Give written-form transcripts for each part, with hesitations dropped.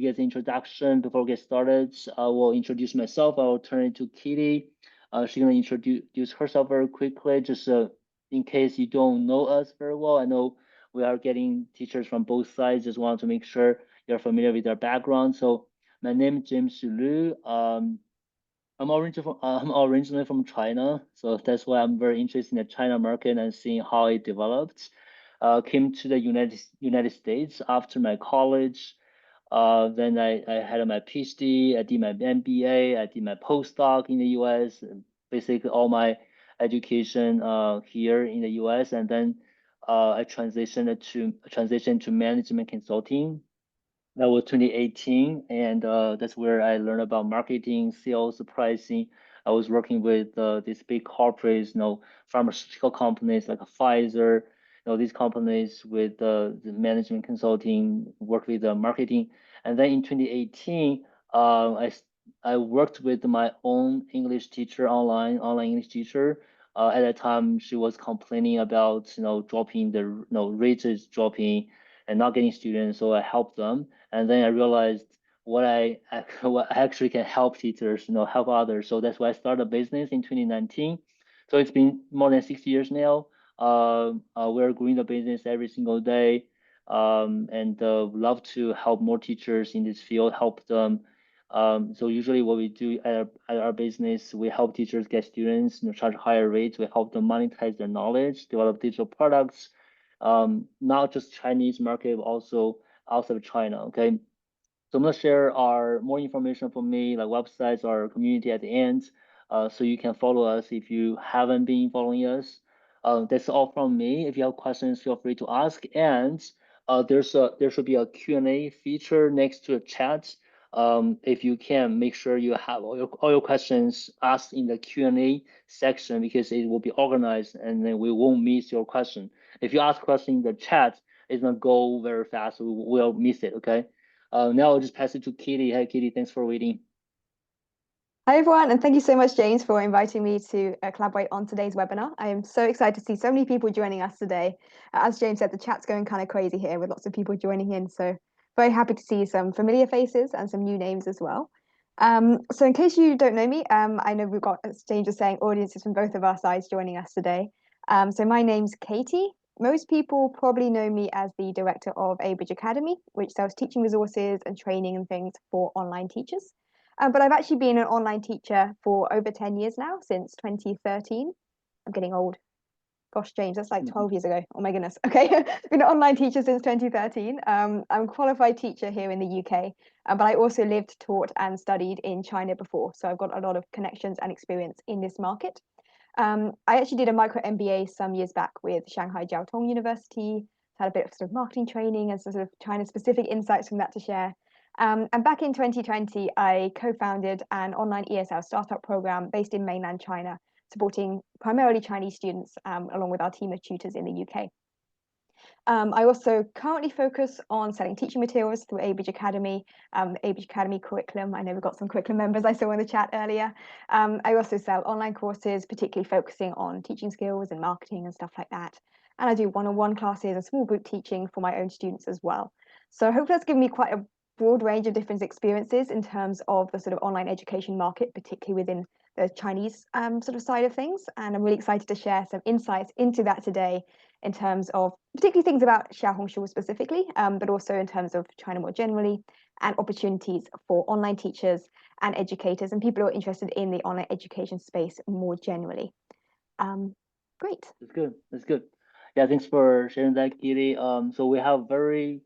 you guys introduction before we get started. I will introduce myself. I will turn it to Kitty. She's gonna introduce herself very quickly, just in case you don't know us very well. I know we are getting teachers from both sides. Just want to make sure you're familiar with our background. So my name is James Lu. I'm originally from China, so that's why I'm very interested in the China market and seeing how it developed. Came to the United States after my college. Then I had my PhD, I did my MBA, I did my postdoc in the US, basically all my education here in the US, and then I transitioned to management consulting. That was 2018, and that's where I learned about marketing, sales, pricing. I was working with these big corporates, pharmaceutical companies like Pfizer, these companies with the management consulting, work with the marketing. And then in 2018, I worked with my own English teacher online English teacher. At that time, she was complaining about dropping the rates is dropping and not getting students, so I helped them. And then I realized what I actually can help teachers, help others. So that's why I started a business in 2019. So it's been more than 6 years now. We're growing the business every single day, and love to help more teachers in this field, help them. So usually what we do at our business, we help teachers get students, charge higher rates. We help them monetize their knowledge, develop digital products, not just Chinese market, but also outside of China. Okay. So I'm gonna share our more information from me, like websites or community at the end, so you can follow us if you haven't been following us. That's all from me. If you have questions, feel free to ask. And there should be a Q&A feature next to the chat. If you can, make sure you have all your questions asked in the Q&A section because it will be organized and then we won't miss your question. If you ask question in the chat, it's gonna go very fast. So we'll miss it. Okay. Now I'll just pass it to Kitty. Hi, Kitty. Thanks for waiting. Hi, everyone, and thank you so much, James, for inviting me to collaborate on today's webinar. I am so excited to see so many people joining us today. As James said, the chat's going kind of crazy here with lots of people joining in, so very happy to see some familiar faces and some new names as well. So in case you don't know me, I know we've got, as James was saying, audiences from both of our sides joining us today. So my name's Katie. Most people probably know me as the director of Abridge Academy, which sells teaching resources and training and things for online teachers. But I've actually been an online teacher for over 10 years now, since 2013. I'm getting old. Gosh, James, that's like 12 years ago. Oh my goodness. Okay, been an online teacher since 2013. I'm a qualified teacher here in the UK, but I also lived, taught, and studied in China before. So I've got a lot of connections and experience in this market. I actually did a micro MBA some years back with Shanghai Jiao Tong University, had a bit of sort of marketing training and sort of China-specific insights from that to share. And back in 2020, I co-founded an online ESL startup program based in mainland China, supporting primarily Chinese students, along with our team of tutors in the UK. I also currently focus on selling teaching materials through Abridge Academy, Abridge Academy curriculum. I know we've got some curriculum members I saw in the chat earlier. I also sell online courses, particularly focusing on teaching skills and marketing and stuff like that. And I do one-on-one classes and small group teaching for my own students as well. So hopefully that's given me quite a broad range of different experiences in terms of the sort of online education market, particularly within the Chinese sort of side of things. And I'm really excited to share some insights into that today in terms of particularly things about Xiaohongshu specifically, but also in terms of China more generally and opportunities for online teachers and educators and people who are interested in the online education space more generally. Great. That's good. That's good. Yeah, thanks for sharing that, Kitty. So we have very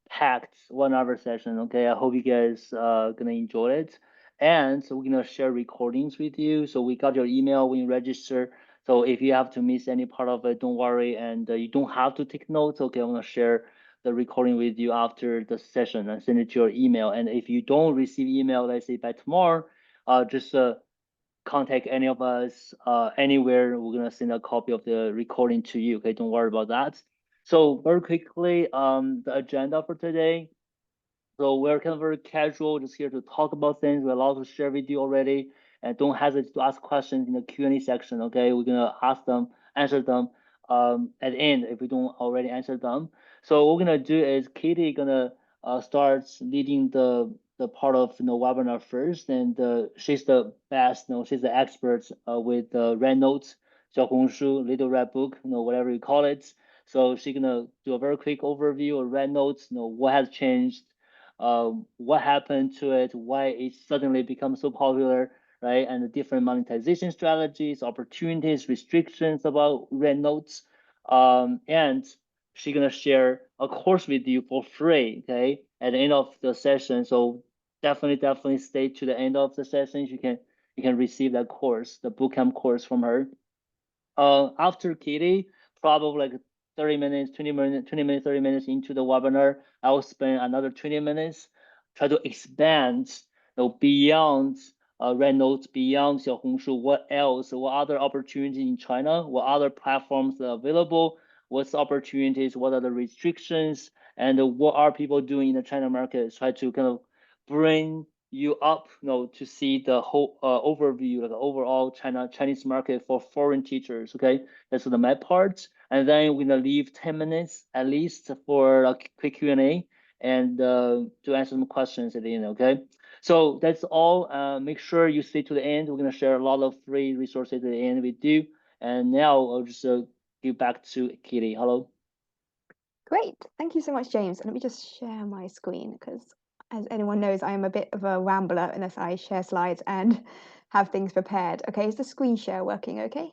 packed 1 hour session. Okay, I hope you guys gonna enjoy it. And so we're gonna share recordings with you. So we got your email when you register. So if you have to miss any part of it, don't worry, and you don't have to take notes. Okay, I'm gonna share the recording with you after the session and send it to your email. And if you don't receive email, let's say by tomorrow, just contact any of us anywhere. We're gonna send a copy of the recording to you. Okay, don't worry about that. So very quickly, the agenda for today. So we're kind of very casual, just here to talk about things. We're allowed to share with you already, and don't hesitate to ask questions in the Q&A section. Okay, we're gonna ask them, answer them at the end if we don't already answer them. So what we're gonna do is Katie gonna starts leading the part of webinar first, and she's the best. She's the expert with RedNote, Xiaohongshu, Little Red Book, whatever you call it. So she's gonna do a very quick overview of RedNote, what has changed, what happened to it, why it suddenly become so popular, right? And the different monetization strategies, opportunities, restrictions about RedNotes, and she's gonna share a course with you for free, okay, at the end of the session. So definitely stay to the end of the session. You can receive that course, the bootcamp course from her. After Kitty, probably like 30 minutes, 20 minutes, 20 minutes, 30 minutes into the webinar, I will spend another 20 minutes, try to expand, beyond RedNote, beyond Xiaohongshu, what else, what other opportunities in China, what other platforms are available, what's the opportunities, what are the restrictions, and what are people doing in the China market. Try to kind of bring you up, to see the whole overview, like the overall Chinese market for foreign teachers. Okay, that's the my part, and then we're gonna leave 10 minutes at least for a quick Q&A and to answer some questions at the end. Okay, so that's all. Make sure you stay to the end. We're gonna share a lot of free resources at the end we do. And now I'll just give back to Kitty. Hello. Great. Thank you so much, James. And let me just share my screen because, as anyone knows, I am a bit of a rambler unless I share slides and have things prepared. Okay, is the screen share working okay?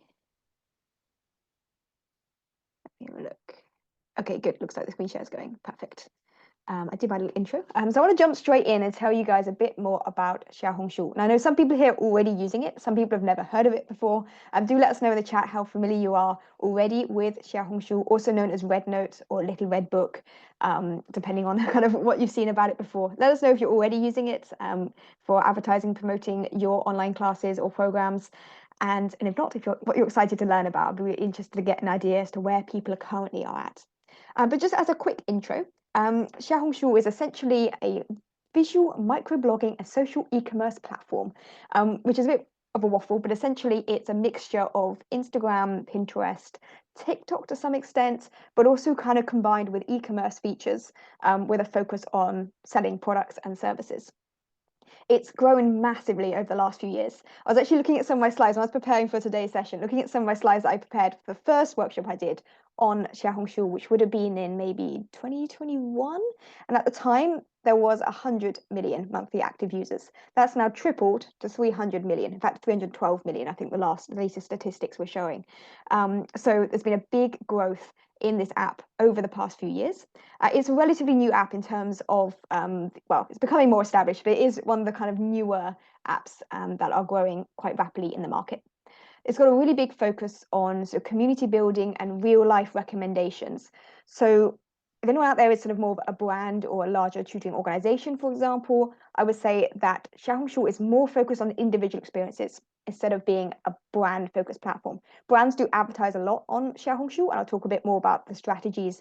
Let me have a look. Okay, good. Looks like the screen share is going. Perfect. I did my little intro. So I want to jump straight in and tell you guys a bit more about Xiaohongshu. And I know some people here are already using it. Some people have never heard of it before. Do let us know in the chat how familiar you are already with Xiaohongshu, also known as RedNote or Little Red Book, depending on kind of what you've seen about it before. Let us know if you're already using it for advertising, promoting your online classes or programs. And if not, what you're excited to learn about, I'd be really interested to get an idea as to where people currently are at. But just as a quick intro, Xiaohongshu is essentially a visual microblogging and social e-commerce platform, which is a bit of a waffle, but essentially it's a mixture of Instagram, Pinterest, TikTok to some extent, but also kind of combined with e-commerce features with a focus on selling products and services. It's grown massively over the last few years. I was actually looking at some of my slides when I was preparing for today's session, looking at some of my slides that I prepared for the first workshop I did on Xiaohongshu, which would have been in maybe 2021. And at the time, there was 100 million monthly active users. That's now tripled to 300 million. In fact, 312 million, I think the latest statistics were showing. So there's been a big growth in this app over the past few years. It's a relatively new app in terms of, well, it's becoming more established, but it is one of the kind of newer apps that are growing quite rapidly in the market. It's got a really big focus on sort of community building and real life recommendations. So if anyone out there is sort of more of a brand or a larger tutoring organization, for example, I would say that Xiaohongshu is more focused on individual experiences instead of being a brand focused platform. Brands do advertise a lot on Xiaohongshu, and I'll talk a bit more about the strategies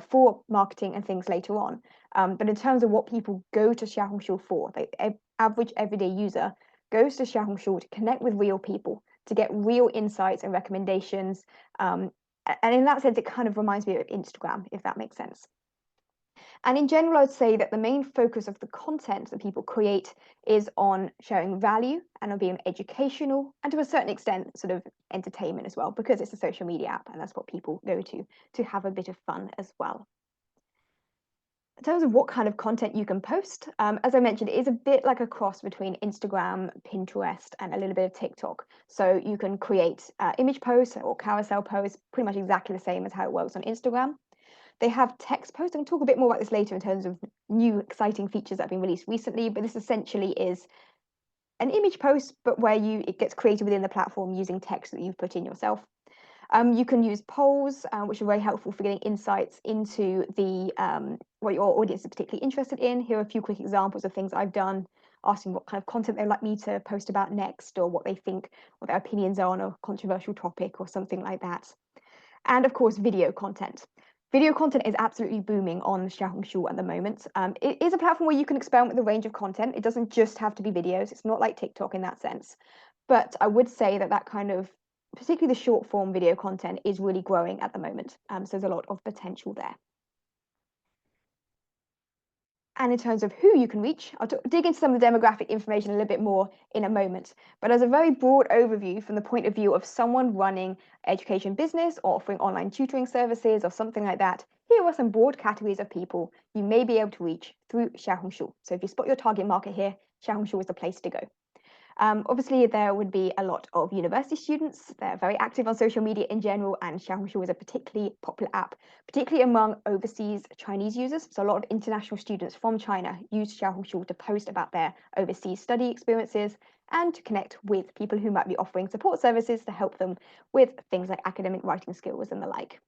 for marketing and things later on. But in terms of what people go to Xiaohongshu for, the average everyday user goes to Xiaohongshu to connect with real people, to get real insights and recommendations. And in that sense, it kind of reminds me of Instagram, if that makes sense. And in general, I'd say that the main focus of the content that people create is on sharing value and on being educational and to a certain extent, sort of entertainment as well, because it's a social media app and that's what people go to have a bit of fun as well. In terms of what kind of content you can post, as I mentioned, it is a bit like a cross between Instagram, Pinterest, and a little bit of TikTok. So you can create image posts or carousel posts, pretty much exactly the same as how it works on Instagram. They have text posts. I'm going to talk a bit more about this later in terms of new exciting features that have been released recently, but this essentially is an image post, but where it gets created within the platform using text that you've put in yourself. You can use polls, which are very helpful for getting insights into what your audience is particularly interested in. Here are a few quick examples of things I've done, asking what kind of content they'd like me to post about next, or what they think, what their opinions are on a controversial topic or something like that. And of course, video content. Video content is absolutely booming on Xiaohongshu at the moment. It is a platform where you can experiment with a range of content. It doesn't just have to be videos. It's not like TikTok in that sense. But I would say that kind of, particularly the short form video content, is really growing at the moment. So there's a lot of potential there. And in terms of who you can reach, I'll dig into some of the demographic information a little bit more in a moment. But as a very broad overview from the point of view of someone running education business or offering online tutoring services or something like that, here are some broad categories of people you may be able to reach through Xiaohongshu. So if you spot your target market here, Xiaohongshu is the place to go. Obviously, there would be a lot of university students. They're very active on social media in general, and Xiaohongshu is a particularly popular app, particularly among overseas Chinese users. So a lot of international students from China use Xiaohongshu to post about their overseas study experiences and to connect with people who might be offering support services to help them with things like academic writing skills and the like.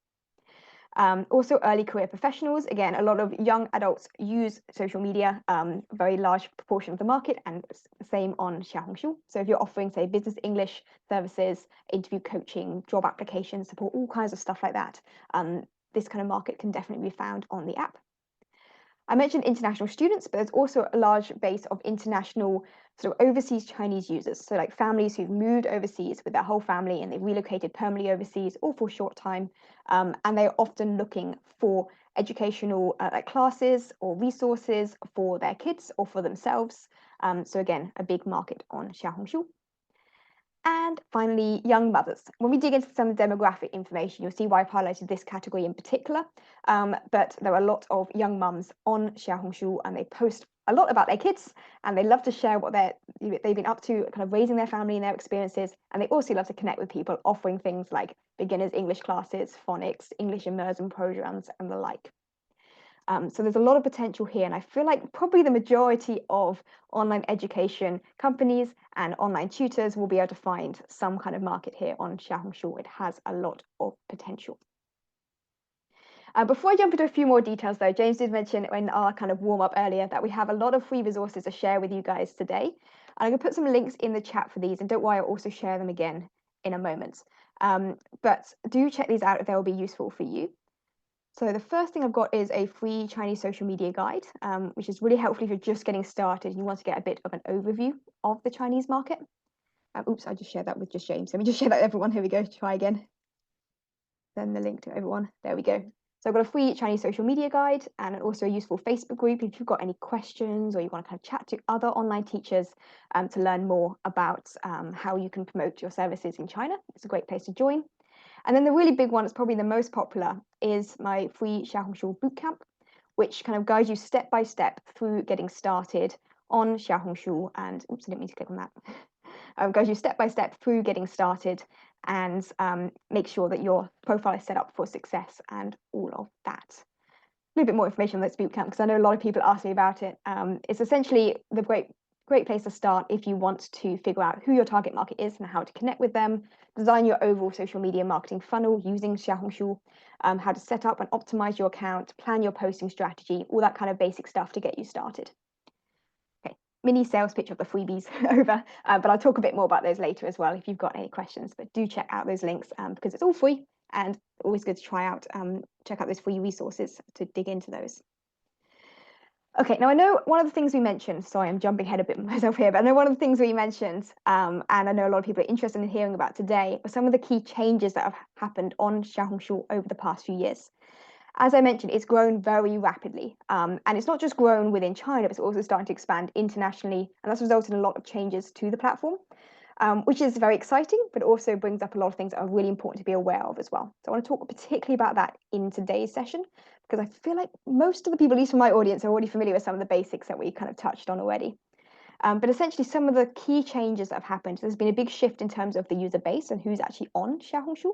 Also, early career professionals. Again, a lot of young adults use social media, very large proportion of the market, and same on Xiaohongshu. So if you're offering, say, business English services, interview coaching, job application support, all kinds of stuff like that, this kind of market can definitely be found on the app. I mentioned international students, but there's also a large base of international sort of overseas Chinese users. So like families who've moved overseas with their whole family and they've relocated permanently overseas or for a short time. And they're often looking for educational like classes or resources for their kids or for themselves. So again, a big market on Xiaohongshu. And finally, young mothers. When we dig into some demographic information, you'll see why I've highlighted this category in particular. But there are a lot of young mums on Xiaohongshu, and they post a lot about their kids, and they love to share what they've been up to, kind of raising their family and their experiences. And they also love to connect with people, offering things like beginners English classes, phonics, English immersion programs, and the like. So there's a lot of potential here, and I feel like probably the majority of online education companies and online tutors will be able to find some kind of market here on Xiaohongshu. It has a lot of potential. Before I jump into a few more details though, James did mention in our kind of warm up earlier that we have a lot of free resources to share with you guys today. And I'm going to put some links in the chat for these, and don't worry, I'll also share them again in a moment. But do check these out if they'll be useful for you. So the first thing I've got is a free Chinese social media guide, which is really helpful if you're just getting started and you want to get a bit of an overview of the Chinese market. Oops, I just shared that with just James. Let me just share that with everyone. Here we go. Try again. Send the link to everyone. There we go. So I've got a free Chinese social media guide and also a useful Facebook group if you've got any questions or you want to kind of chat to other online teachers to learn more about how you can promote your services in China. It's a great place to join. And then the really big one, that's probably the most popular, is my free Xiaohongshu bootcamp, which kind of guides you step by step through getting started on Xiaohongshu. And oops, I didn't mean to click on that. Guides you step by step through getting started and make sure that your profile is set up for success and all of that. A little bit more information on this bootcamp because I know a lot of people ask me about it. It's essentially the great place to start if you want to figure out who your target market is and how to connect with them, design your overall social media marketing funnel using Xiaohongshu, how to set up and optimize your account, plan your posting strategy, all that kind of basic stuff to get you started. Okay, mini sales pitch of the freebies over, but I'll talk a bit more about those later as well if you've got any questions. But do check out those links because it's all free and always good to try out, check out those free resources to dig into those. Okay, now I know one of the things we mentioned, sorry, I'm jumping ahead a bit myself here, but I know one of the things we mentioned, and I know a lot of people are interested in hearing about today, are some of the key changes that have happened on Xiaohongshu over the past few years. As I mentioned, it's grown very rapidly, and it's not just grown within China, but it's also starting to expand internationally, and that's resulted in a lot of changes to the platform, which is very exciting, but also brings up a lot of things that are really important to be aware of as well. So I want to talk particularly about that in today's session, because I feel like most of the people, at least from my audience, are already familiar with some of the basics that we kind of touched on already. But essentially, some of the key changes that have happened, there's been a big shift in terms of the user base and who's actually on Xiaohongshu,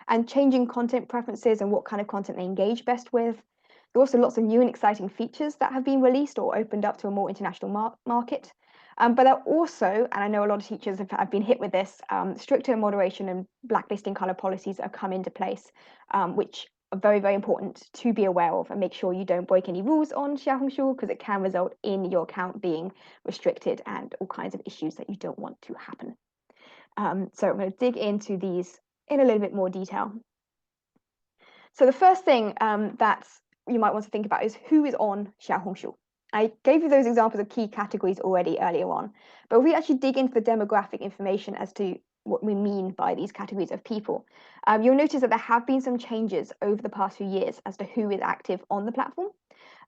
and changing content preferences and what kind of content they engage best with. There are also lots of new and exciting features that have been released or opened up to a more international market. But there are also, and I know a lot of teachers have been hit with this, stricter moderation and blacklisting kind of policies that have come into place, which are very, very important to be aware of and make sure you don't break any rules on Xiaohongshu because it can result in your account being restricted and all kinds of issues that you don't want to happen. So I'm going to dig into these in a little bit more detail. So the first thing that you might want to think about is who is on Xiaohongshu. I gave you those examples of key categories already earlier on, but if we actually dig into the demographic information as to what we mean by these categories of people, you'll notice that there have been some changes over the past few years as to who is active on the platform.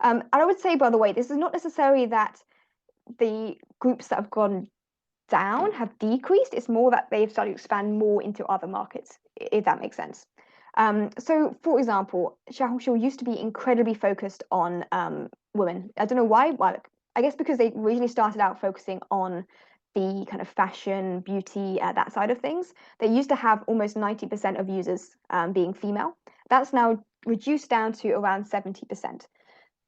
And I would say, by the way, this is not necessarily that the groups that have gone down have decreased. It's more that they've started to expand more into other markets, if that makes sense. So, for example, Xiaohongshu used to be incredibly focused on women. I don't know why. Well, I guess because they originally started out focusing on the kind of fashion, beauty, that side of things. They used to have almost 90% of users being female. That's now reduced down to around 70%.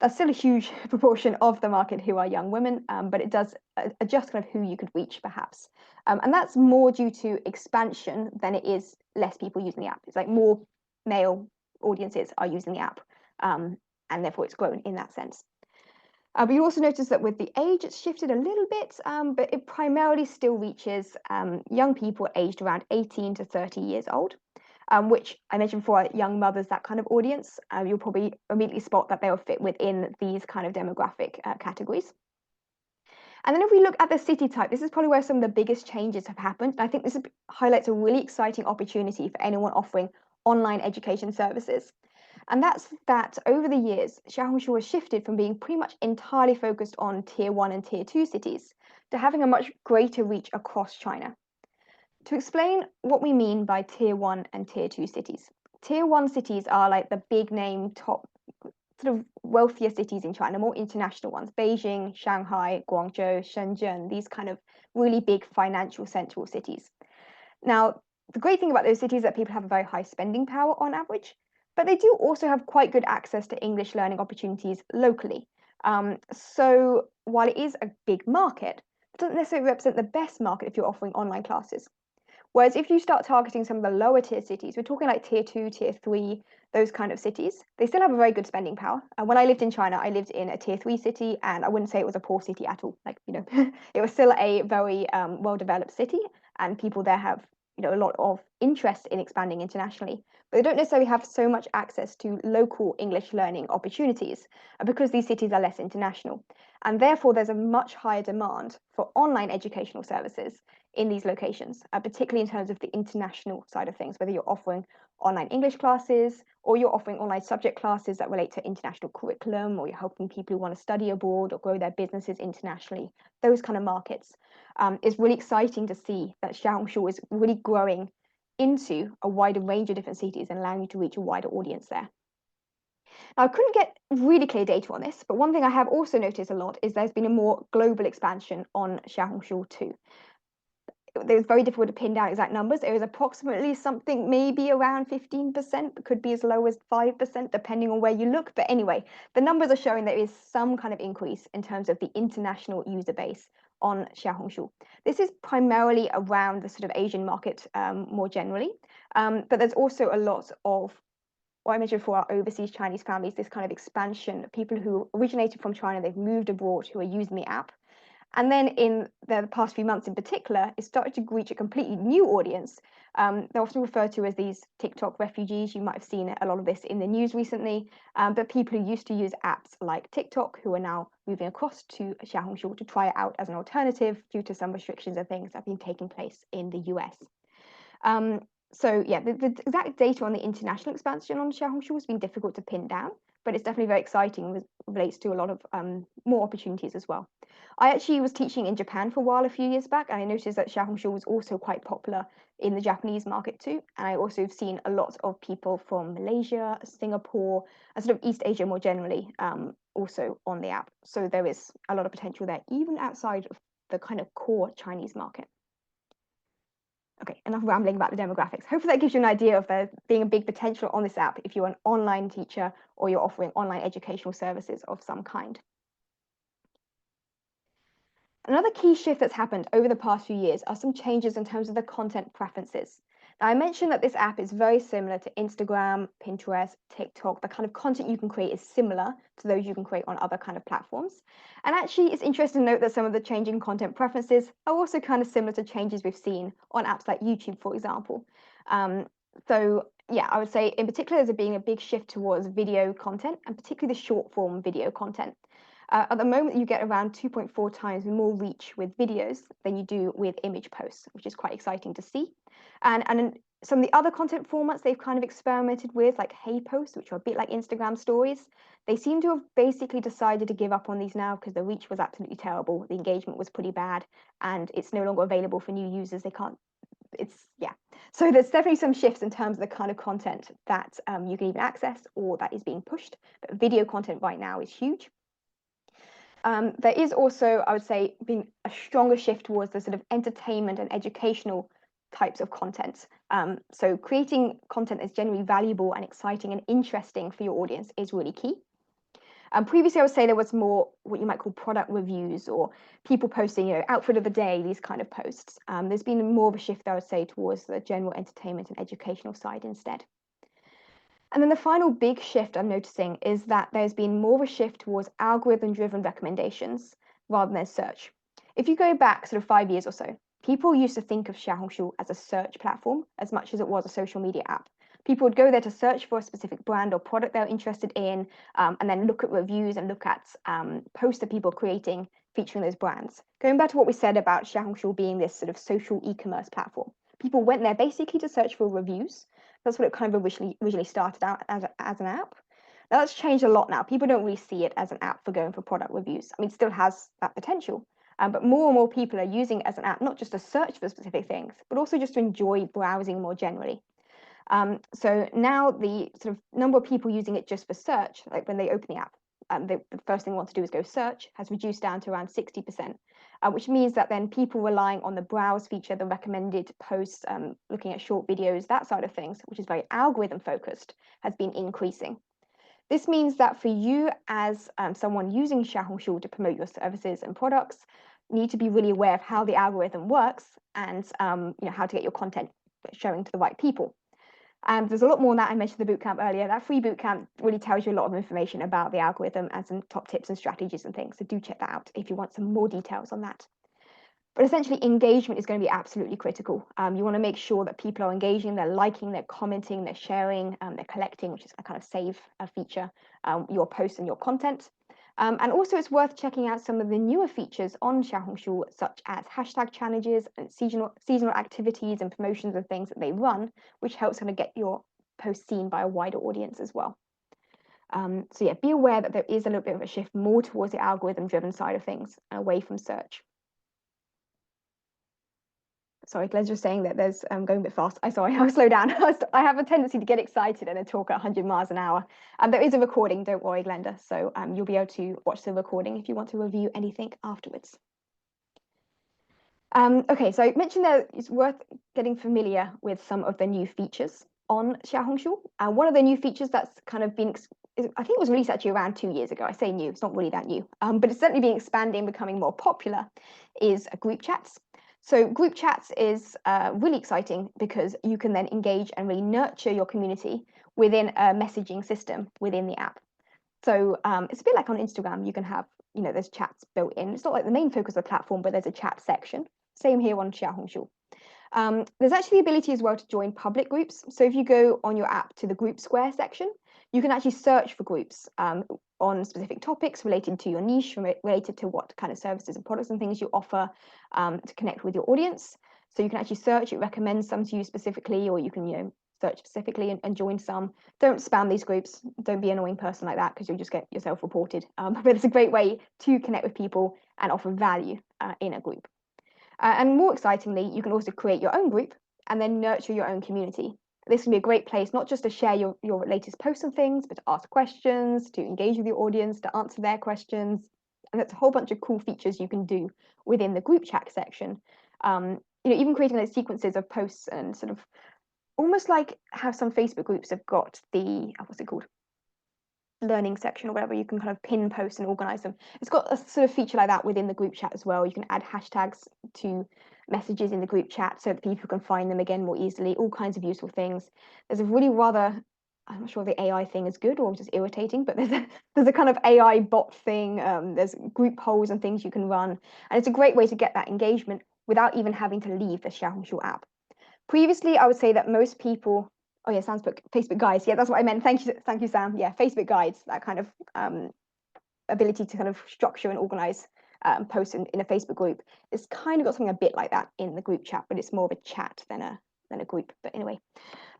That's still a huge proportion of the market who are young women, but it does adjust kind of who you could reach, perhaps. And that's more due to expansion than it is less people using the app. It's like more male audiences are using the app, and therefore it's grown in that sense. But you also notice that with the age, it's shifted a little bit, but it primarily still reaches young people aged around 18 to 30 years old. Which I mentioned before, young mothers, that kind of audience, you'll probably immediately spot that they'll fit within these kind of demographic categories. And then if we look at the city type, this is probably where some of the biggest changes have happened. And I think this highlights a really exciting opportunity for anyone offering online education services. And that's that over the years, Xiaohongshu has shifted from being pretty much entirely focused on tier 1 and tier 2 cities to having a much greater reach across China. To explain what we mean by tier 1 and tier 2 cities. Tier 1 cities are like the big name, top sort of wealthier cities in China, more international ones. Beijing, Shanghai, Guangzhou, Shenzhen, these kind of really big financial central cities. Now, the great thing about those cities is that people have a very high spending power on average, but they do also have quite good access to English learning opportunities locally. So while it is a big market, it doesn't necessarily represent the best market if you're offering online classes. Whereas if you start targeting some of the lower tier cities, we're talking like tier 2, tier 3, those kind of cities, they still have a very good spending power. And when I lived in China, I lived in a tier 3 city, and I wouldn't say it was a poor city at all. Like, it was still a very well-developed city, and people there have, a lot of interest in expanding internationally. But they don't necessarily have so much access to local English learning opportunities because these cities are less international. And therefore, there's a much higher demand for online educational services in these locations, particularly in terms of the international side of things, whether you're offering online English classes or you're offering online subject classes that relate to international curriculum, or you're helping people who want to study abroad or grow their businesses internationally, those kind of markets. It's really exciting to see that Xiaohongshu is really growing into a wider range of different cities and allowing you to reach a wider audience there. Now, I couldn't get really clear data on this, but one thing I have also noticed a lot is there's been a more global expansion on Xiaohongshu too. It was very difficult to pin down exact numbers. It was approximately something maybe around 15%, but could be as low as 5%, depending on where you look. But anyway, the numbers are showing there is some kind of increase in terms of the international user base on Xiaohongshu. This is primarily around the sort of Asian market more generally, but there's also a lot of what I mentioned before, our overseas Chinese families, this kind of expansion, people who originated from China, they've moved abroad, who are using the app. And then in the past few months in particular, it started to reach a completely new audience. They're often referred to as these TikTok refugees. You might have seen a lot of this in the news recently, but people who used to use apps like TikTok, who are now moving across to Xiaohongshu to try it out as an alternative due to some restrictions and things that have been taking place in the US. So yeah, the exact data on the international expansion on Xiaohongshu has been difficult to pin down, but it's definitely very exciting and relates to a lot of more opportunities as well. I actually was teaching in Japan for a while a few years back, and I noticed that Xiaohongshu was also quite popular in the Japanese market too. And I also have seen a lot of people from Malaysia, Singapore, and sort of East Asia more generally also on the app. So there is a lot of potential there, even outside of the kind of core Chinese market. Okay, enough rambling about the demographics. Hopefully that gives you an idea of there being a big potential on this app if you're an online teacher or you're offering online educational services of some kind. Another key shift that's happened over the past few years are some changes in terms of the content preferences. Now, I mentioned that this app is very similar to Instagram, Pinterest, TikTok. The kind of content you can create is similar to those you can create on other kind of platforms. And actually, it's interesting to note that some of the changing content preferences are also kind of similar to changes we've seen on apps like YouTube, for example. So yeah, I would say in particular, there's being a big shift towards video content, and particularly the short form video content. At the moment, you get around 2.4 times more reach with videos than you do with image posts, which is quite exciting to see. And Some of the other content formats they've kind of experimented with, like Hey Posts, which are a bit like Instagram stories, they seem to have basically decided to give up on these now because the reach was absolutely terrible. The engagement was pretty bad, and it's no longer available for new users. They can't, yeah. So there's definitely some shifts in terms of the kind of content that you can even access or that is being pushed. But video content right now is huge. There is also, I would say, being a stronger shift towards the sort of entertainment and educational types of content. So creating content that's generally valuable and exciting and interesting for your audience is really key. Previously, I would say there was more what you might call product reviews or people posting, outfit of the day, these kind of posts. There's been more of a shift, I would say, towards the general entertainment and educational side instead. And then the final big shift I'm noticing is that there's been more of a shift towards algorithm-driven recommendations rather than search. If you go back sort of 5 years or so, people used to think of Xiaohongshu as a search platform as much as it was a social media app. People would go there to search for a specific brand or product they're interested in, and then look at reviews and look at posts that people are creating featuring those brands. Going back to what we said about Xiaohongshu being this sort of social e-commerce platform, people went there basically to search for reviews. That's what it kind of originally started out as an app. Now that's changed a lot now. People don't really see it as an app for going for product reviews. I mean, it still has that potential, but more and more people are using it as an app, not just to search for specific things, but also just to enjoy browsing more generally. So now the sort of number of people using it just for search, like when they open the app, the first thing they want to do is go search, has reduced down to around 60%, which means that then people relying on the browse feature, the recommended posts, looking at short videos, that side of things, which is very algorithm focused, has been increasing. This means that for you as someone using Xiaohongshu to promote your services and products, you need to be really aware of how the algorithm works and how to get your content showing to the right people. There's a lot more than that. I mentioned the bootcamp earlier. That free bootcamp really tells you a lot of information about the algorithm and some top tips and strategies and things. So do check that out if you want some more details on that. But essentially, engagement is going to be absolutely critical. You want to make sure that people are engaging, they're liking, they're commenting, they're sharing, they're collecting, which is a kind of save feature, your posts and your content. And also, it's worth checking out some of the newer features on Xiaohongshu, such as hashtag challenges and seasonal activities and promotions and things that they run, which helps kind of get your post seen by a wider audience as well. So yeah, be aware that there is a little bit of a shift more towards the algorithm-driven side of things, away from search. Sorry, Glenn's just saying that there's going a bit fast. Sorry, I'll slow down. I have a tendency to get excited and then talk at 100 miles an hour. There is a recording, don't worry, Glenda. So you'll be able to watch the recording if you want to review anything afterwards. Okay, so I mentioned that it's worth getting familiar with some of the new features on Xiaohongshu. One of the new features that's kind of been, I think it was released actually around 2 years ago. I say new, it's not really that new, but it's certainly been expanding, becoming more popular, is group chats. So group chats is really exciting because you can then engage and really nurture your community within a messaging system within the app. So it's a bit like on Instagram, you can have, there's chats built in. It's not like the main focus of the platform, but there's a chat section. Same here on Xiaohongshu. There's actually the ability as well to join public groups. So if you go on your app to the group square section, you can actually search for groups on specific topics related to your niche, related to what kind of services and products and things you offer to connect with your audience. So you can actually search, it recommends some to you specifically, or you can, search specifically and join some. Don't spam these groups. Don't be an annoying person like that because you'll just get yourself reported. But it's a great way to connect with people and offer value in a group. And more excitingly, you can also create your own group and then nurture your own community. This can be a great place not just to share your latest posts and things, but to ask questions, to engage with your audience, to answer their questions. And that's a whole bunch of cool features you can do within the group chat section. Even creating those sequences of posts and sort of almost like how some Facebook groups have got the, what's it called? Learning section or whatever, you can kind of pin posts and organize them. It's got a sort of feature like that within the group chat as well. You can add hashtags to messages in the group chat so that people can find them again more easily, all kinds of useful things. There's a really rather, I'm not sure if the AI thing is good or just irritating, but there's a kind of AI bot thing. There's group polls and things you can run. And it's a great way to get that engagement without even having to leave the Xiaohongshu app. Previously, I would say that most people, oh yeah, Facebook guides. Yeah, that's what I meant. Thank you, Sam. Yeah, Facebook guides, that kind of ability to kind of structure and organize posts in a Facebook group. It's kind of got something a bit like that in the group chat, but it's more of a chat than a than a group. But anyway,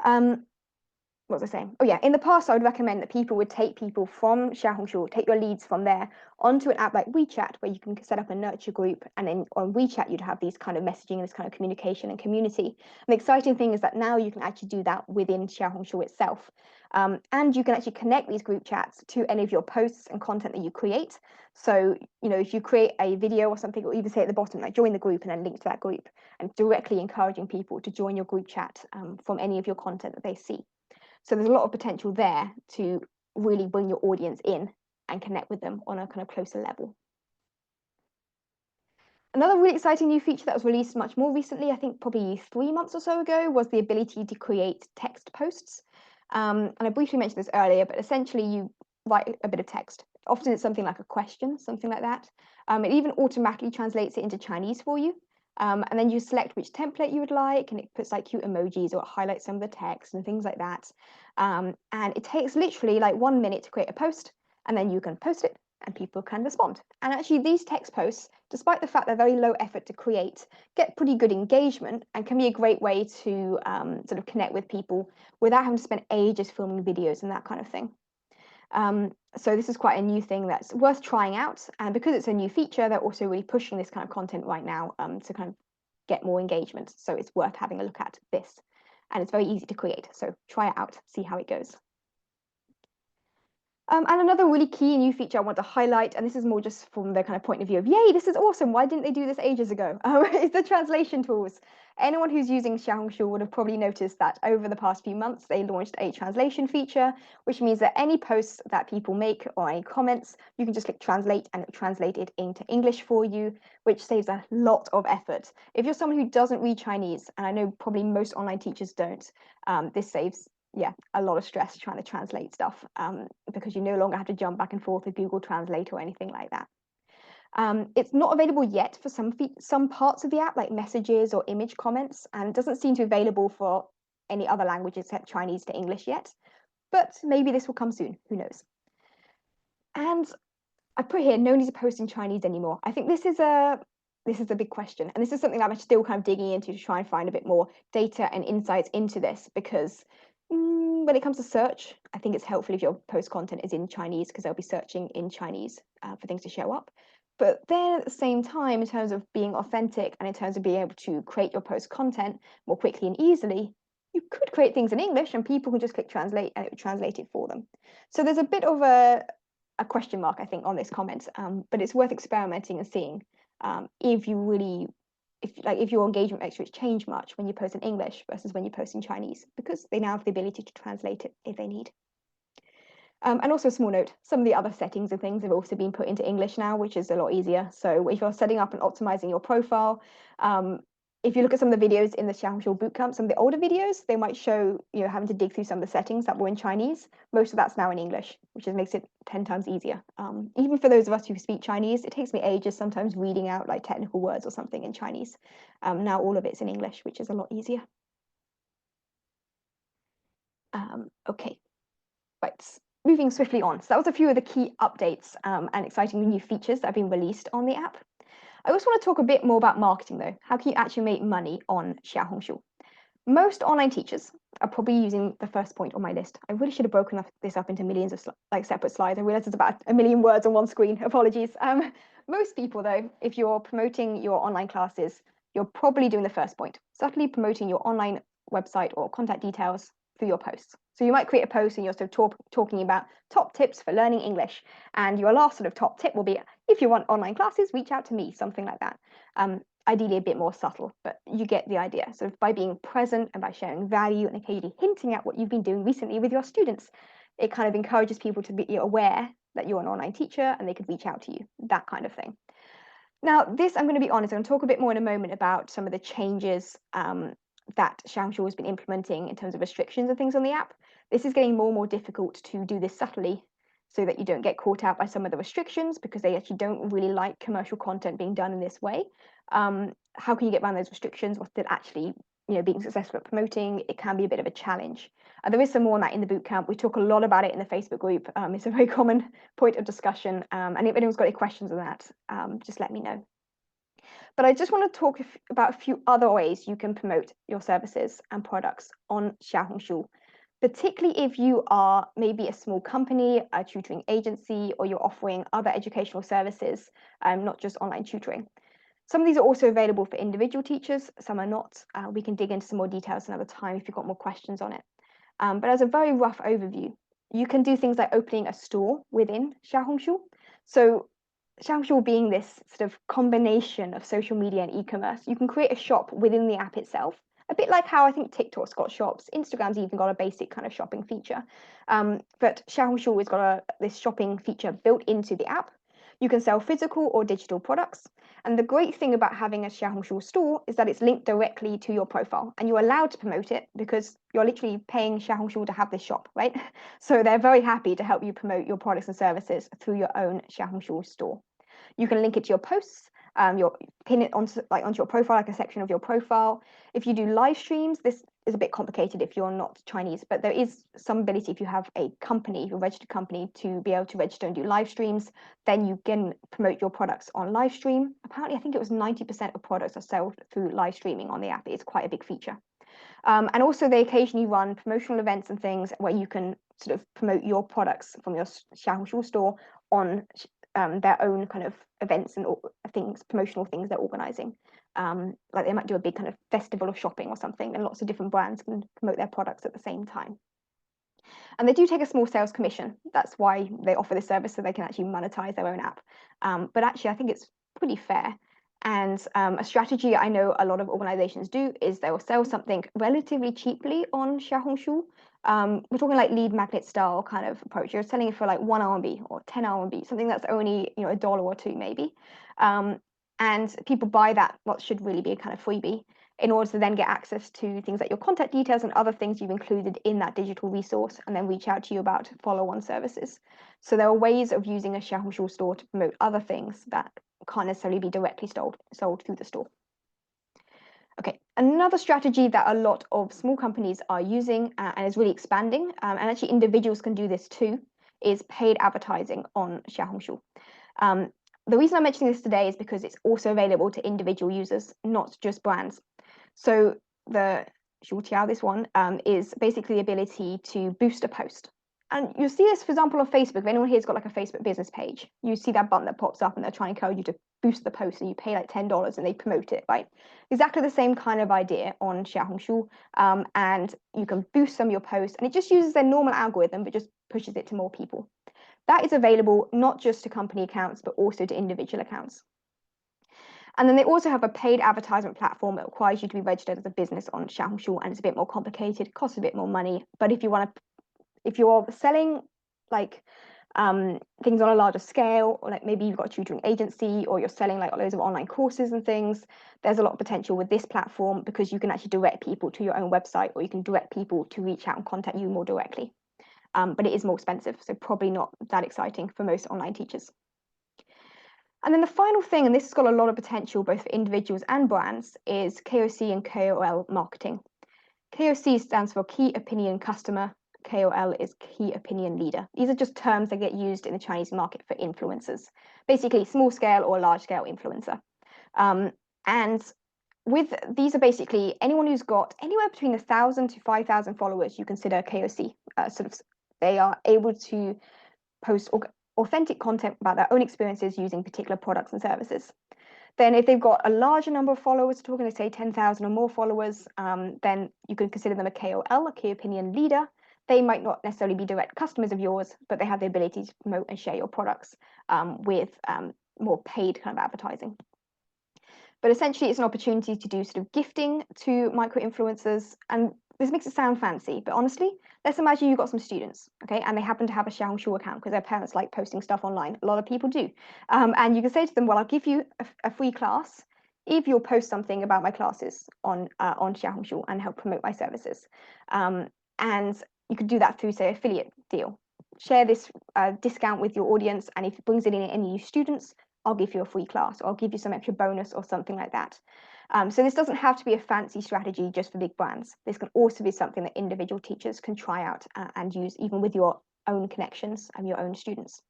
what was I saying? Oh yeah, in the past, I would recommend that people would take people from Xiaohongshu, take your leads from there onto an app like WeChat, where you can set up a nurture group, and then on WeChat, you'd have these kind of messaging, this kind of communication and community. And the exciting thing is that now you can actually do that within Xiaohongshu itself. And you can actually connect these group chats to any of your posts and content that you create. So, if you create a video or something, or even say at the bottom, like join the group and then link to that group, and directly encouraging people to join your group chat from any of your content that they see. So there's a lot of potential there to really bring your audience in and connect with them on a kind of closer level. Another really exciting new feature that was released much more recently, I think probably 3 months or so ago, was the ability to create text posts. And I briefly mentioned this earlier, but essentially you write a bit of text. Often it's something like a question, something like that. It even automatically translates it into Chinese for you. And then you select which template you would like, and it puts like cute emojis or it highlights some of the text and things like that. And it takes literally like 1 minute to create a post, and then you can post it and people can respond. And actually these text posts, despite the fact they're very low effort to create, get pretty good engagement and can be a great way to sort of connect with people without having to spend ages filming videos and that kind of thing. So this is quite a new thing that's worth trying out, and because it's a new feature, they're also really pushing this kind of content right now to kind of get more engagement. So it's worth having a look at this, and it's very easy to create. So try it out, see how it goes. And another really key new feature I want to highlight, and this is more just from the kind of point of view of, yay, this is awesome, why didn't they do this ages ago, is the translation tools. Anyone who's using Xiaohongshu would have probably noticed that over the past few months, they launched a translation feature, which means that any posts that people make or any comments, you can just click translate and it'll translate it into English for you, which saves a lot of effort. If you're someone who doesn't read Chinese, and I know probably most online teachers don't, this saves a lot of stress trying to translate stuff because you no longer have to jump back and forth with Google Translate or anything like that. It's not available yet for some parts of the app, like messages or image comments, and it doesn't seem to be available for any other languages except Chinese to English yet. But maybe this will come soon, who knows? And I put here, no need to post in Chinese anymore. I think this is a big question, and this is something that I'm still kind of digging into to try and find a bit more data and insights into this, because when it comes to search, I think it's helpful if your post content is in Chinese, because they'll be searching in Chinese for things to show up. But then at the same time, in terms of being authentic and in terms of being able to create your post content more quickly and easily, you could create things in English and people can just click translate and it would translate it for them. So there's a bit of a question mark, I think, on this comment, but it's worth experimenting and seeing if your engagement metrics change much when you post in English versus when you post in Chinese, because they now have the ability to translate it if they need. And also a small note, some of the other settings and things have also been put into English now, which is a lot easier. So if you're setting up and optimizing your profile, if you look at some of the videos in the Xiaohongshu bootcamp, some of the older videos, they might show having to dig through some of the settings that were in Chinese. Most of that's now in English, which makes it 10 times easier. Even for those of us who speak Chinese, it takes me ages sometimes reading out like technical words or something in Chinese. Now all of it's in English, which is a lot easier. Okay, right. Moving swiftly on. So that was a few of the key updates and exciting new features that have been released on the app. I also want to talk a bit more about marketing though. How can you actually make money on Xiaohongshu? Most online teachers are probably using the first point on my list. I really should have broken this up into millions of separate slides. I realized it's about 1 million words on one screen. Apologies. Most people though, if you're promoting your online classes, you're probably doing the first point, subtly promoting your online website or contact details through your posts. So you might create a post and you're sort of talking about top tips for learning English. And your last sort of top tip will be, if you want online classes, reach out to me, something like that. Ideally a bit more subtle, but you get the idea. So by being present and by sharing value and occasionally hinting at what you've been doing recently with your students, it kind of encourages people to be aware that you're an online teacher and they could reach out to you, that kind of thing. Now, this, I'm going to be honest, I'm going to talk a bit more in a moment about some of the changes that Xiaohongshu has been implementing in terms of restrictions and things on the app. This is getting more and more difficult to do this subtly so that you don't get caught out by some of the restrictions, because they actually don't really like commercial content being done in this way. How can you get around those restrictions while still actually being successful at promoting? It can be a bit of a challenge. There is some more on that in the bootcamp. We talk a lot about it in the Facebook group. It's a very common point of discussion. And if anyone's got any questions on that, just let me know. But I just want to talk about a few other ways you can promote your services and products on Xiaohongshu, particularly if you are maybe a small company, a tutoring agency, or you're offering other educational services, not just online tutoring. Some of these are also available for individual teachers, some are not. We can dig into some more details another time if you've got more questions on it. But as a very rough overview, you can do things like opening a store within Xiaohongshu. So Xiaohongshu being this sort of combination of social media and e-commerce, you can create a shop within the app itself, a bit like how I think TikTok's got shops. Instagram's even got a basic kind of shopping feature. But Xiaohongshu has got this shopping feature built into the app. You can sell physical or digital products. And the great thing about having a Xiaohongshu store is that it's linked directly to your profile and you're allowed to promote it because you're literally paying Xiaohongshu to have this shop, right? So they're very happy to help you promote your products and services through your own Xiaohongshu store. You can link it to your posts, pin it onto your profile, like a section of your profile. If you do live streams, this is a bit complicated if you're not Chinese, but there is some ability if you have a company, a registered company, to be able to register and do live streams. Then you can promote your products on live stream. Apparently, I think it was 90% of products are sold through live streaming on the app. It's quite a big feature. And also, they occasionally run promotional events and things where you can sort of promote your products from your Xiaohongshu store on their own kind of events and things, promotional things they're organizing. Like they might do a big kind of festival of shopping or something, and lots of different brands can promote their products at the same time. And they do take a small sales commission. That's why they offer this service, so they can actually monetize their own app. But actually, I think it's pretty fair. And a strategy I know a lot of organizations do is they will sell something relatively cheaply on Xiaohongshu. We're talking like lead magnet style kind of approach. You're selling it for like 1 RMB or 10 RMB, something that's only $1 or $2 maybe. And people buy that, what should really be a kind of freebie, in order to then get access to things like your contact details and other things you've included in that digital resource, and then reach out to you about follow-on services. So there are ways of using a Xiaohongshu store to promote other things that can't necessarily be directly sold through the store. Okay, another strategy that a lot of small companies are using and is really expanding, and actually individuals can do this too, is paid advertising on Xiaohongshu. The reason I'm mentioning this today is because it's also available to individual users, not just brands. So the Xiutiao, this one, is basically the ability to boost a post. And you'll see this, for example, on Facebook. If anyone here's got like a Facebook business page, you see that button that pops up and they're trying to encourage you to boost the post, and you pay like $10 and they promote it, right? Exactly the same kind of idea on Xiaohongshu. And you can boost some of your posts, and it just uses their normal algorithm, but just pushes it to more people. That is available not just to company accounts, but also to individual accounts. And then they also have a paid advertisement platform that requires you to be registered as a business on Xiaohongshu, and it's a bit more complicated, costs a bit more money. But if you're selling like things on a larger scale, or like maybe you've got a tutoring agency, or you're selling like loads of online courses and things, there's a lot of potential with this platform because you can actually direct people to your own website, or you can direct people to reach out and contact you more directly. But it is more expensive, so probably not that exciting for most online teachers. And then the final thing, and this has got a lot of potential both for individuals and brands, is KOC and KOL marketing. KOC stands for Key Opinion Customer. KOL is Key Opinion Leader. These are just terms that get used in the Chinese market for influencers, basically small scale or large scale influencer. And with these are basically anyone who's got anywhere between 1,000 to 5,000 followers, you consider KOC. They are able to post authentic content about their own experiences using particular products and services. Then if they've got a larger number of followers, talking to say 10,000 or more followers, then you can consider them a KOL, a Key Opinion Leader. They might not necessarily be direct customers of yours, but they have the ability to promote and share your products with more paid kind of advertising. But essentially, it's an opportunity to do sort of gifting to micro-influencers. And this makes it sound fancy, but honestly, let's imagine you've got some students, okay, and they happen to have a Xiaohongshu account because their parents like posting stuff online. A lot of people do. And you can say to them, well, I'll give you a free class if you'll post something about my classes on Xiaohongshu and help promote my services. And you could do that through, say, affiliate deal. Share this discount with your audience, and if it brings in any new students, I'll give you a free class, or I'll give you some extra bonus or something like that. So this doesn't have to be a fancy strategy just for big brands. This can also be something that individual teachers can try out and use even with your own connections and your own students.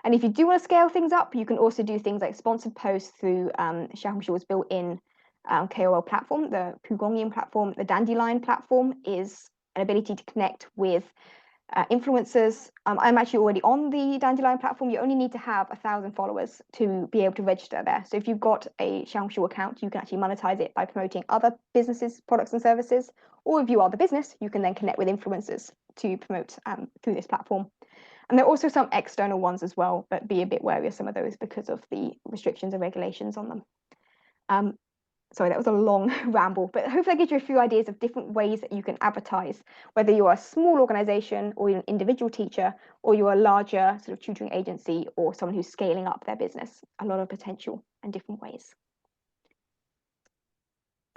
And if you do want to scale things up, you can also do things like sponsored posts through Xiaohongshu's built-in KOL platform, the Pugongying platform. The Dandelion platform is an ability to connect with influencers. I'm actually already on the Dandelion platform. You only need to have 1,000 followers to be able to register there. So if you've got a Xiaohongshu account, you can actually monetize it by promoting other businesses' products and services. Or if you are the business, you can then connect with influencers to promote through this platform. And there are also some external ones as well, but be a bit wary of some of those because of the restrictions and regulations on them. Sorry, that was a long ramble, but hopefully that gives you a few ideas of different ways that you can advertise, whether you're a small organization or you're an individual teacher, or you're a larger sort of tutoring agency or someone who's scaling up their business. A lot of potential and different ways.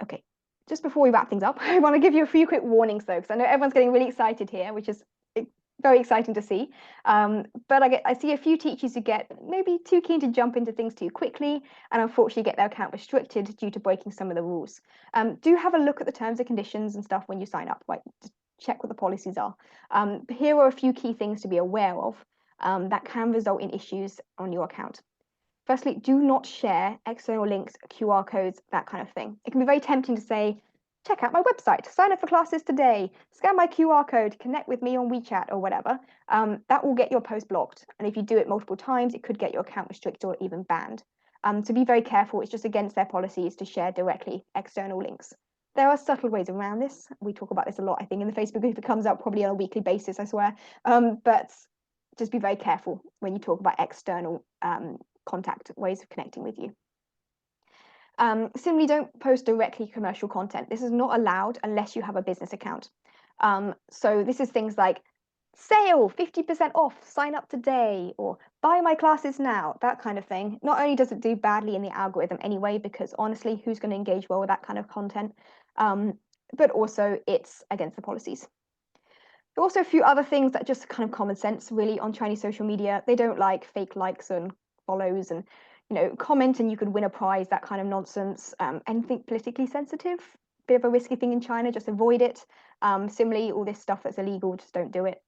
Okay, just before we wrap things up, I want to give you a few quick warnings though, because I know everyone's getting really excited here, which is very exciting to see. But I see a few teachers who get maybe too keen to jump into things too quickly and unfortunately get their account restricted due to breaking some of the rules. Do have a look at the terms and conditions and stuff when you sign up, like just check what the policies are. Here are a few key things to be aware of that can result in issues on your account. Firstly, do not share external links, QR codes, that kind of thing. It can be very tempting to say, check out my website, sign up for classes today, scan my QR code, connect with me on WeChat or whatever. That will get your post blocked. And if you do it multiple times, it could get your account restricted or even banned. So be very careful. It's just against their policies to share directly external links. There are subtle ways around this. We talk about this a lot, I think, in the Facebook group. It comes out probably on a weekly basis, I swear. But just be very careful when you talk about external contact ways of connecting with you. Similarly, don't post directly commercial content. This is not allowed unless you have a business account. So this is things like sale, 50% off, sign up today, or buy my classes now, that kind of thing. Not only does it do badly in the algorithm anyway, because honestly, who's going to engage well with that kind of content? But also it's against the policies. There are also a few other things that just kind of common sense really on Chinese social media. They don't like fake likes and follows and comment and you could win a prize, that kind of nonsense. Anything politically sensitive, bit of a risky thing in China, just avoid it. Similarly, all this stuff that's illegal, just don't do it.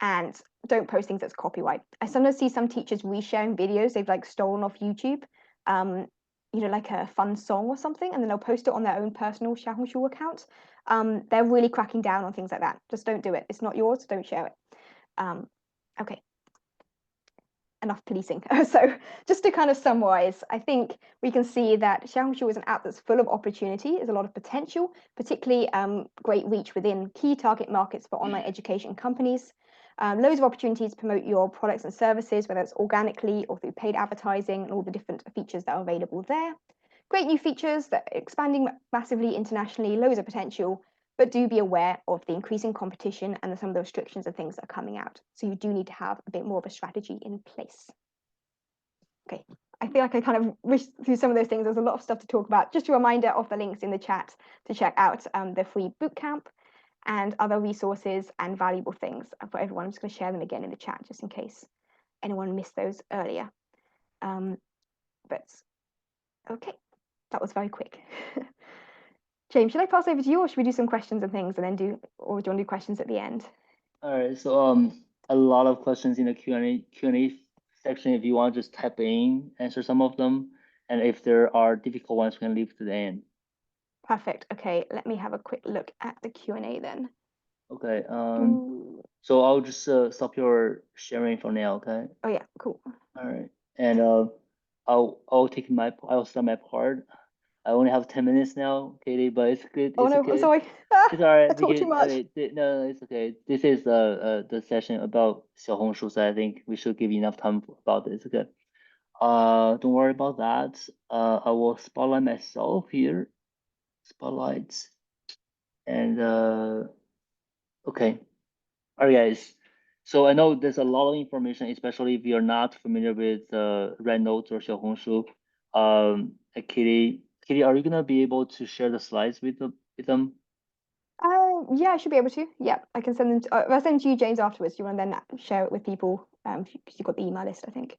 And don't post things that's copyright. I sometimes see some teachers resharing videos they've like stolen off YouTube, like a fun song or something, and then they'll post it on their own personal Xiaohongshu account. They're really cracking down on things like that. Just don't do it. It's not yours, don't share it. Okay. Enough policing. So just to kind of summarize, I think we can see that Xiaohongshu is an app that's full of opportunity, there's a lot of potential, particularly great reach within key target markets for online education companies. Loads of opportunities to promote your products and services, whether it's organically or through paid advertising and all the different features that are available there. Great new features that are expanding massively internationally, loads of potential, but do be aware of the increasing competition and some of the restrictions and things that are coming out. So you do need to have a bit more of a strategy in place. Okay, I feel like I kind of wished through some of those things. There's a lot of stuff to talk about. Just a reminder of the links in the chat to check out the free bootcamp and other resources and valuable things for everyone. I'm just going to share them again in the chat just in case anyone missed those earlier. But okay, that was very quick. James, should I pass over to you, or should we do some questions and things and then or do you want to do questions at the end? All right, so a lot of questions in the Q&A section. If you want, just type in, answer some of them, and if there are difficult ones, we can leave to the end. Perfect. Okay, let me have a quick look at the Q&A then. Okay. So I'll just stop your sharing for now. Okay. Oh yeah, cool. All right, and I'll start my part. I only have 10 minutes now, Katie, but it's good. Oh It's no, okay. I'm sorry. It's all right. I talk too much. No, it's okay. This is the session about Xiaohongshu, so I think we should give enough time about this. Okay. Don't worry about that. I will spotlight myself here. Spotlights. And okay. All right, guys. So I know there's a lot of information, especially if you're not familiar with RedNote or Xiaohongshu. Kitty, are you gonna be able to share the slides with them? Yeah, I should be able to. Yeah, I can send them. I'll send them to you, James, afterwards. Do you want to then share it with people? Because you've got the email list, I think.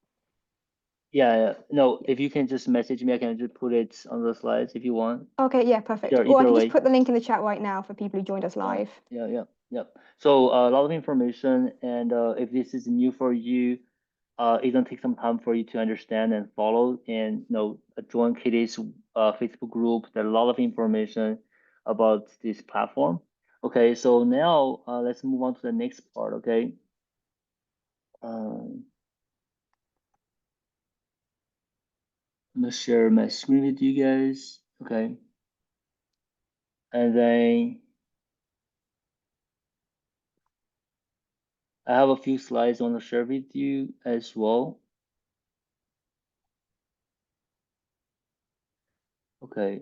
Yeah. No, if you can just message me, I can just put it on the slides if you want. Okay, yeah, perfect. Or I can just put the link in the chat right now for people who joined us live. Yeah. So a lot of information, and if this is new for you, it's gonna take some time for you to understand and follow, and join Katie's Facebook group. There's a lot of information about this platform. Okay, so now let's move on to the next part. Okay, um, I'm gonna share my screen with you guys. Okay, and then I have a few slides I want to share with you as well. Okay,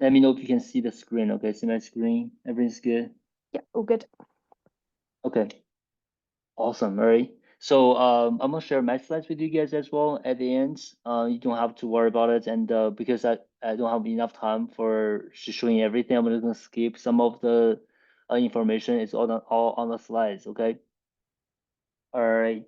let me know if you can see the screen. Okay, see my screen. Everything's good. Yeah, all good. Okay. Awesome. All right. So I'm gonna share my slides with you guys as well at the end. You don't have to worry about it, and because I don't have enough time for showing everything, I'm just gonna skip some of the information. It's all on the slides. Okay. All right.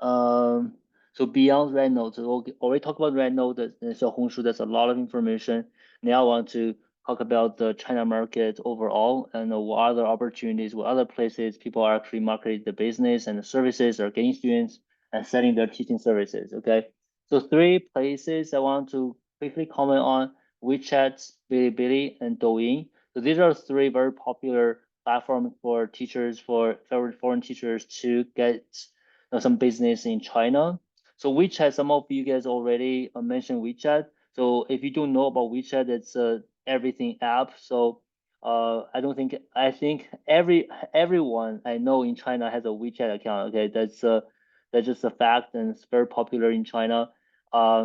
Um, so beyond RedNote, so we already talked about RedNote and Xiaohongshu. There's a lot of information. Now I want to talk about the China market overall and what other opportunities, what other places people are actually marketing the business and the services or getting students and selling their teaching services. Okay. So three places I want to quickly comment on: WeChat, Bilibili, and Douyin. So these are three very popular platform for teachers, for foreign teachers to get some business in China. So WeChat, some of you guys already mentioned WeChat. So if you don't know about WeChat, it's a everything app. So I think everyone I know in China has a WeChat account. Okay, that's just a fact, and it's very popular in China.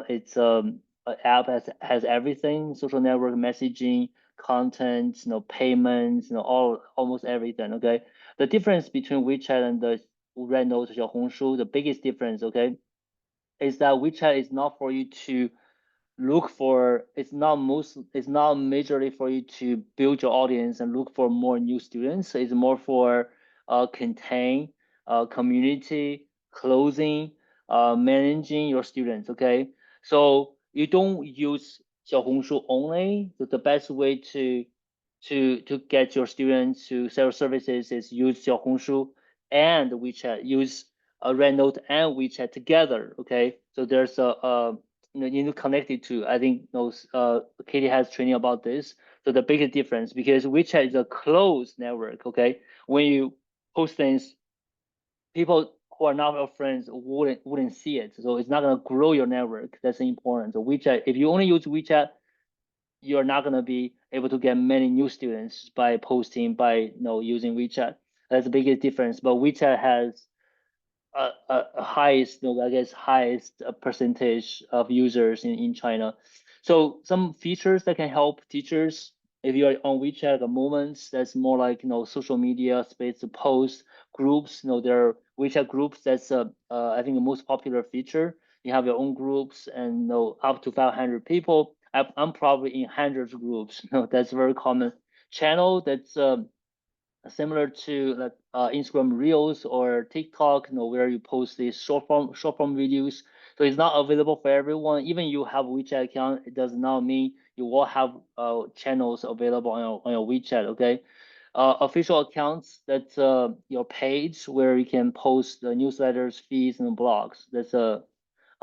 It's an app has everything: social network, messaging, content, payments, all almost everything. Okay, the difference between WeChat and the RedNote, Xiaohongshu, the biggest difference, okay, is that WeChat is not for you to look for. It's not majorly for you to build your audience and look for more new students. It's more for contain, community, closing, managing your students. Okay, so you don't use Xiaohongshu only. So the best way to get your students to sell services is use Xiaohongshu and WeChat. Use RedNote and WeChat together. Okay, so there's you need to connect it to. I think those Katie has training about this. So the biggest difference, because WeChat is a closed network. Okay, when you post things, people who are not your friends wouldn't see it. So it's not gonna grow your network. That's important. So WeChat, if you only use WeChat, you're not gonna be able to get many new students by posting, by using WeChat. That's the biggest difference. But WeChat has highest, I guess, highest percentage of users in China. So some features that can help teachers if you are on WeChat at the moment, that's more like social media space to post groups. There are WeChat groups. That's I think the most popular feature. You have your own groups and up to 500 people. I'm probably in hundreds of groups. That's very common. Channel that's similar to like Instagram Reels or TikTok, where you post these short form videos. So it's not available for everyone. Even you have WeChat account, it does not mean you will have channels available on your WeChat. Okay, official accounts, that's your page where you can post the newsletters, feeds, and blogs. That's a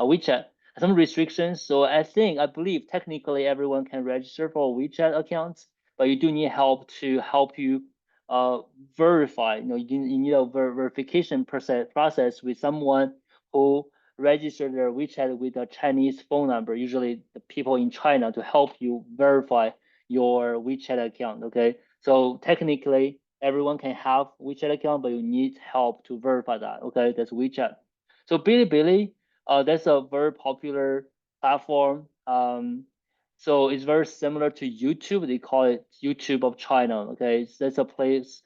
WeChat. Some restrictions. So I believe technically everyone can register for a WeChat account, but you do need help to help you uh, verify. You need a verification process with someone who registered their WeChat with a Chinese phone number, usually the people in China, to help you verify your WeChat account. Okay, so technically everyone can have WeChat account, but you need help to verify that. Okay, that's WeChat. So Bilibili, that's a very popular platform. So it's very similar to YouTube. They call it YouTube of China. Okay, so that's a place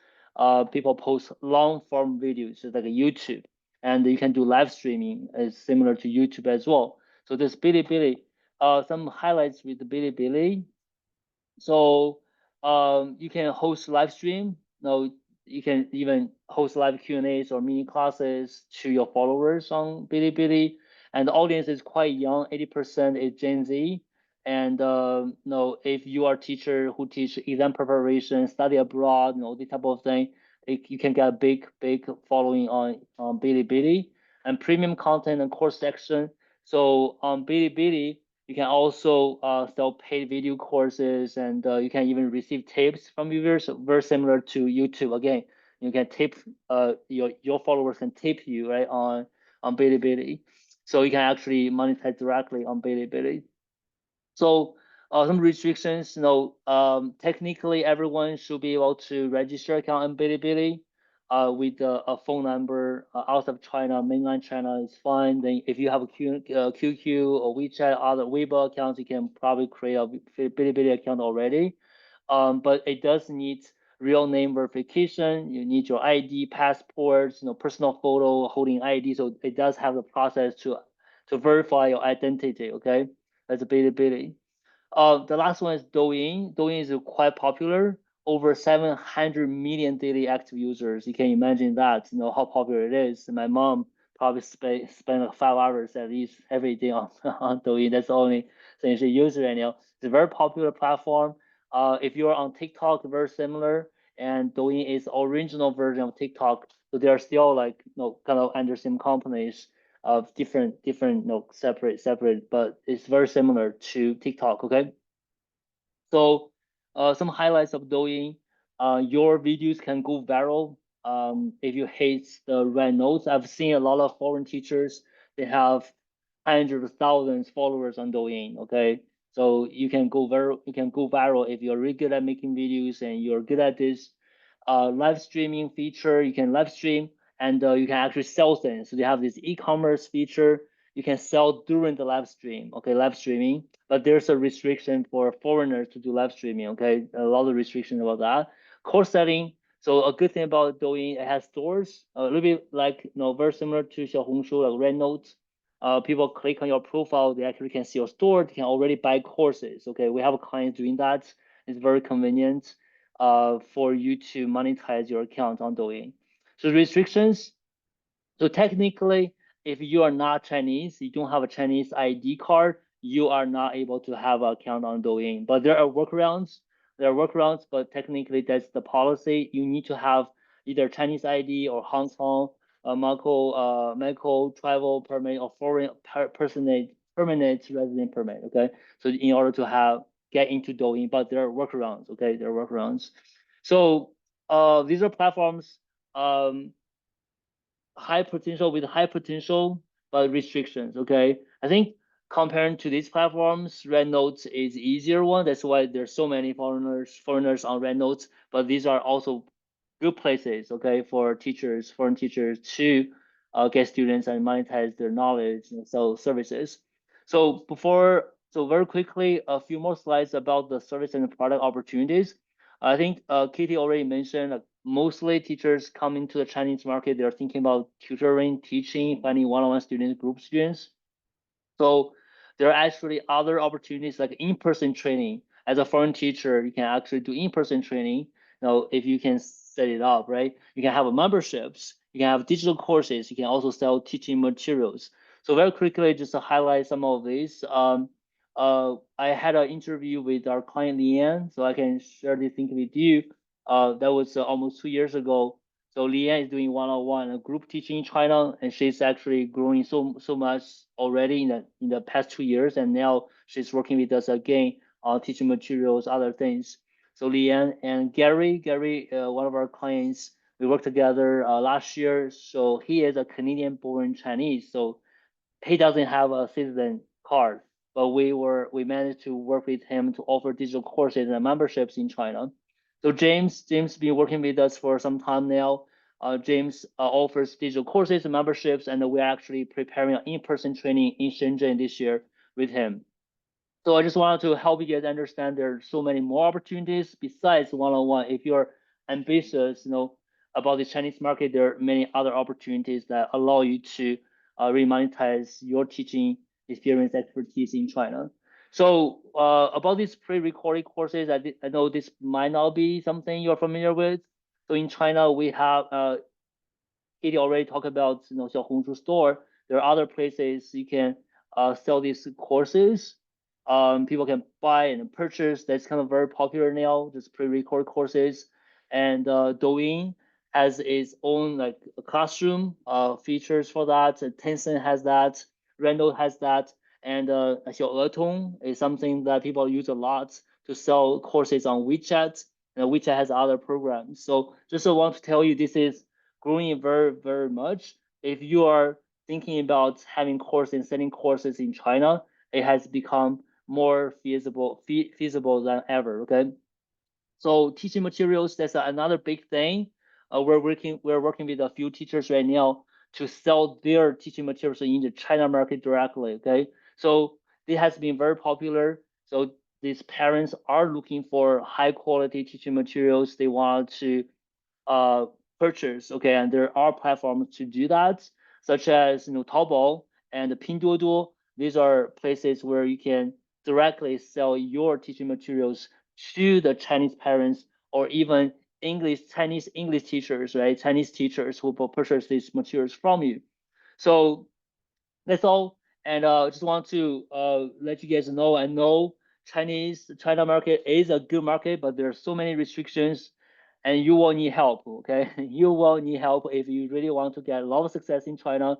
people post long form videos, it's like a YouTube, and you can do live streaming. It's similar to YouTube as well. So this Bilibili, some highlights with the Bilibili. So you can host live stream. No, you can even host live Q&As or mini classes to your followers on Bilibili. And the audience is quite young. 80% is Gen Z. And no, if you are a teacher who teach exam preparation, study abroad, this type of thing, you can get a big following on Bilibili, and premium content and course section. So on Bilibili, you can also sell paid video courses, and you can even receive tips from viewers, very similar to YouTube. Again, you can tip your followers can tip you, right, on Bilibili, so you can actually monetize directly on Bilibili. So some restrictions, technically everyone should be able to register account on Bilibili with a phone number out of China, mainland China is fine. Then if you have a QQ or WeChat, other Weibo accounts, you can probably create a Bilibili account already. But it does need real name verification. You need your ID, passports, personal photo, holding ID. So it does have the process to verify your identity. Okay, that's a Bilibili. The last one is Douyin. Douyin is quite popular. Over 700 million daily active users. You can imagine that, how popular it is. My mom probably spend like 5 hours at least every day on, on Douyin. That's the only thing she uses right now. It's a very popular platform. If you're on TikTok, very similar. And Douyin is original version of TikTok. So they are still like, kind of under same companies of different, separate, but it's very similar to TikTok. Okay. So some highlights of Douyin. Your videos can go viral if you hit the right notes. I've seen a lot of foreign teachers, they have hundreds of thousands followers on Douyin. Okay, so you can go viral if you're really good at making videos and you're good at this live streaming feature. You can live stream, and you can actually sell things. So they have this e-commerce feature. You can sell during the live stream. Okay, live streaming, but there's a restriction for foreigners to do live streaming. Okay, a lot of restrictions about that. Course setting. So a good thing about Douyin, it has stores, a little bit like, very similar to Xiaohongshu, like RedNote. People click on your profile, they actually can see your store, they can already buy courses. Okay, we have a client doing that. It's very convenient for you to monetize your account on Douyin. So restrictions, so technically, if you are not Chinese, you don't have a Chinese ID card, you are not able to have an account on Douyin. But there are workarounds. There are workarounds, but technically that's the policy. You need to have either Chinese ID or Hong Kong, medical travel permit or foreign permanent resident permit. Okay, so in order to get into Douyin, but there are workarounds. Okay, there are workarounds. So these are platforms. High potential with high potential but restrictions. Okay, I think comparing to these platforms, RedNote is easier one. That's why there's so many foreigners on RedNote. But these are also good places, okay, for foreign teachers to get students and monetize their knowledge and sell services. So very quickly, a few more slides about the service and product opportunities. I think Katie already mentioned mostly teachers coming to the Chinese market, they're thinking about tutoring, teaching, finding one-on-one students, group students. So there are actually other opportunities like in-person training. As a foreign teacher, you can actually do in-person training. If you can set it up, right? You can have memberships, you can have digital courses, you can also sell teaching materials. So very quickly, just to highlight some of these. I had an interview with our client Lian, so I can share this thing with you. That was almost 2 years ago. So Lian is doing one-on-one group teaching in China, and she's actually growing so much already in the past 2 years, and now she's working with us again on teaching materials, other things. So Lian and Gary, one of our clients, we worked together last year. So he is a Canadian-born Chinese, so he doesn't have a citizen card, but we managed to work with him to offer digital courses and memberships in China. So James been working with us for some time now. James offers digital courses and memberships, and we're actually preparing an in-person training in Shenzhen this year with him. So I just wanted to help you guys understand there are so many more opportunities besides one-on-one. If you're ambitious, about the Chinese market, there are many other opportunities that allow you to remonetize your teaching experience expertise in China. So about these pre-recorded courses, I know this might not be something you're familiar with. So in China, we have Katie already talked about, Xiaohongshu store. There are other places you can sell these courses. People can buy and purchase. That's kind of very popular now. Just pre-record courses, and Douyin has its own like classroom features for that. Tencent has that. RedNote has that, and Xiaohongshu is something that people use a lot to sell courses on WeChat. And WeChat has other programs. So just want to tell you, this is growing very, very much. If you are thinking about having courses and selling courses in China, it has become more feasible than ever. Okay, so teaching materials, that's another big thing. We're working with a few teachers right now to sell their teaching materials in the China market directly. Okay, so it has been very popular. So these parents are looking for high quality teaching materials. They want to uh, purchase. Okay, and there are platforms to do that, such as Taobao and Pinduoduo. These are places where you can directly sell your teaching materials to the Chinese parents or even Chinese English teachers, right? Chinese teachers who will purchase these materials from you. So that's all. And just want to let you guys know. I know China market is a good market, but there are so many restrictions, and you will need help. Okay, you will need help if you really want to get a lot of success in China.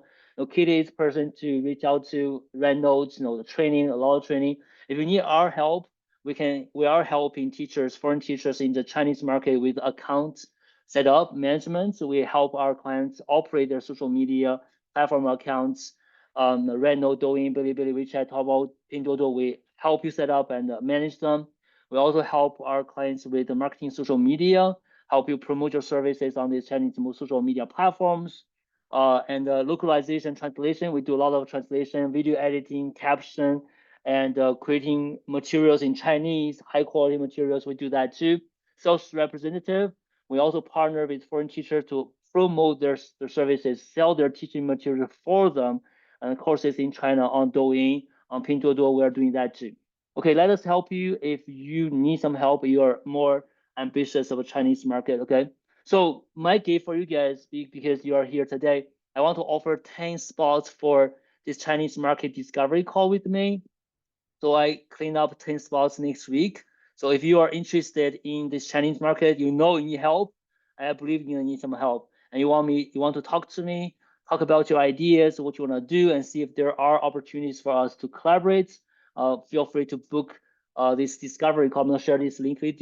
Kitty is person to reach out to. RedNote, the training, a lot of training. If you need our help, we are helping teachers, foreign teachers in the Chinese market with account set up management. So we help our clients operate their social media platform accounts, RedNote, Douyin, Bilibili, WeChat, Taobao, Pinduoduo. We help you set up and manage them. We also help our clients with the marketing social media, help you promote your services on these Chinese social media platforms. And localization, translation. We do a lot of translation, video editing, caption, and creating materials in Chinese, high quality materials. We do that too. Sales representative. We also partner with foreign teachers to promote their services, sell their teaching material for them, and courses in China on Douyin, on Pinduoduo. We are doing that too. Okay, let us help you if you need some help. You are more ambitious of a Chinese market. Okay, so my gift for you guys, because you are here today, I want to offer 10 spots for this Chinese market discovery call with me. So I clean up 10 spots next week. So if you are interested in this Chinese market, you need help. I believe you need some help, and you want to talk to me, talk about your ideas, what you want to do, and see if there are opportunities for us to collaborate. Feel free to book this discovery call. I'm gonna share this link with you.